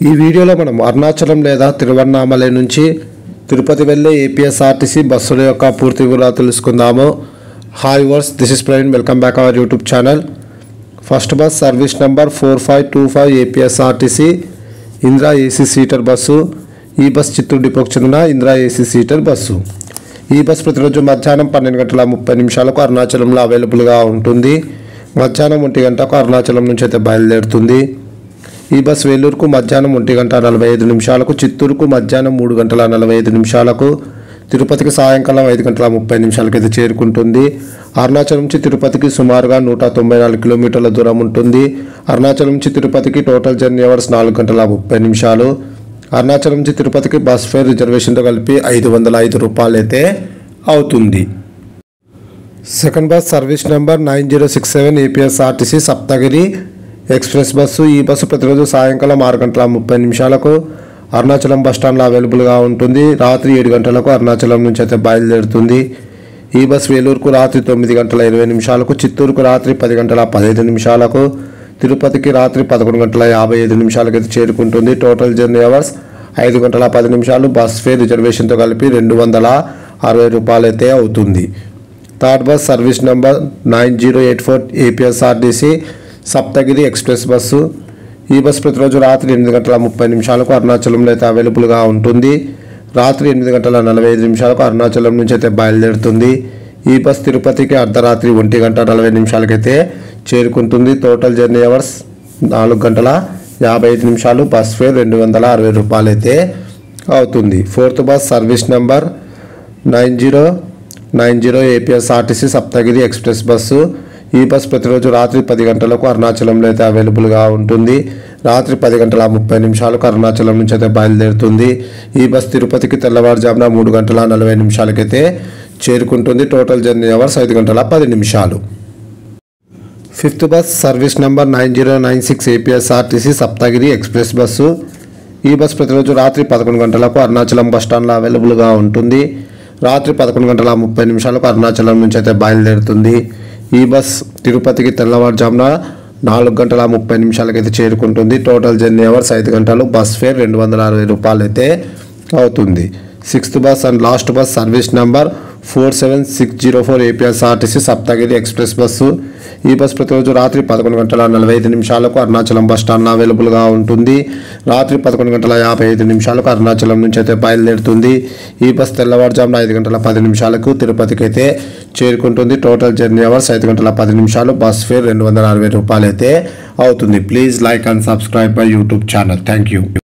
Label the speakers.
Speaker 1: ఈ వీడియోలో మనం అరుణాచలం లేదా తిరువన్నామలై నుంచి తిరుపతి వెళ్ళే ఏపీఎస్ఆర్టీసీ బస్సుల యొక్క పూర్తి వివరాలు తెలుసుకుందాము. Hi viewers, this is Praveen. Welcome back our YouTube channel. First bus service number 4525 APSRTC Indira AC seater bus. ఈ బస్ చిత్తూరు డిపోకి చెందిన ఇందిరా ఏసీ సీటర్ బస్సు. ఈ బస్ ప్రతిరోజు మధ్యాహ్నం 12:30 అరుణాచలంలో అవైలబుల్గా ఉంటుంది. మధ్యాహ్నం 1 గంటకు అరుణాచలం నుంచి అయితే బయలుదేరుతుంది. ఈ బస్ వేలూరుకు మధ్యాహ్నం 1:45, చిత్తూరుకు మధ్యాహ్నం 3:45, తిరుపతికి సాయంకాలం 5:30 అయితే చేరుకుంటుంది. అరుణాచలం నుంచి తిరుపతికి సుమారుగా 194 కిలోమీటర్ల దూరం ఉంటుంది. అరుణాచలం నుంచి తిరుపతికి టోటల్ జర్నీ అవర్స్ 4:30. అరుణాచలం నుంచి తిరుపతికి బస్ ఫేర్ రిజర్వేషన్తో కలిపి 505 రూపాయలు అయితే అవుతుంది. Second bus service number 9067 APSRTC Saptagiri express bus. ఈ బస్సు ప్రతిరోజు సాయంకాలం 6:30 అరుణాచలం బస్టాండ్లో అవైలబుల్గా ఉంటుంది. రాత్రి 7 గంటలకు అరుణాచలం నుంచి అయితే బయలుదేరుతుంది. ఈ బస్ వేలూరుకు రాత్రి 9:20, చిత్తూరుకు రాత్రి 10:15, తిరుపతికి రాత్రి 11:55 అయితే చేరుకుంటుంది. Total journey hours 5:10. Bus fare రిజర్వేషన్తో కలిపి 260 రూపాయలు అయితే అవుతుంది. Third bus service number 9084 APSRTC Saptagiri express bus. ఈ బస్ ప్రతిరోజు రాత్రి 8:30 అరుణాచలంలో అయితే అవైలబుల్గా ఉంటుంది. రాత్రి 8:45 అరుణాచలం నుంచి అయితే బయలుదేరుతుంది. ఈ బస్ తిరుపతికి అర్ధరాత్రి 1:40 అయితే చేరుకుంటుంది. Total journey hours 4:55. Bus fair 260 రూపాయలు అయితే అవుతుంది. Fourth bus service number 9090 APSRTC Saptagiri express bus. ఈ బస్ ప్రతిరోజు రాత్రి 10 గంటలకు అరుణాచలంలో అయితే అవైలబుల్గా ఉంటుంది. రాత్రి 10:30 అరుణాచలం నుంచి అయితే బయలుదేరుతుంది. ఈ బస్ తిరుపతికి తెల్లవారుజామున 3:40 అయితే చేరుకుంటుంది. Total journey hours 5:10. Fifth bus service number 9096 APSRTC Saptagiri express bus. ఈ బస్ ప్రతిరోజు రాత్రి 11 గంటలకు అరుణాచలం బస్టాండ్లో అవైలబుల్గా ఉంటుంది. రాత్రి 11:30 అరుణాచలం నుంచి అయితే బయలుదేరుతుంది. ఈ బస్ తిరుపతికి తెల్లవారుజామున 4:30 అయితే చేరుకుంటుంది. టోటల్ జర్నీ అవర్స్ 5 గంటలు. బస్ ఫేర్ 260 రూపాయలు అయితే అవుతుంది. Sixth bus and last bus service number 47604 APSRTC Saptagiri express bus. ఈ బస్ ప్రతిరోజు రాత్రి 11:45 అరుణాచలం బస్ స్టాండ్లో అవైలబుల్గా ఉంటుంది. రాత్రి 11:55 అరుణాచలం నుంచి అయితే బయలుదేరుతుంది. ఈ బస్ తెల్లవారుజామున 5:10 తిరుపతికి అయితే చేరుకుంటుంది. Total journey hours 5:10. Bus fair 260 రూపాయలు అయితే అవుతుంది. Please like and subscribe my YouTube channel. Thank you.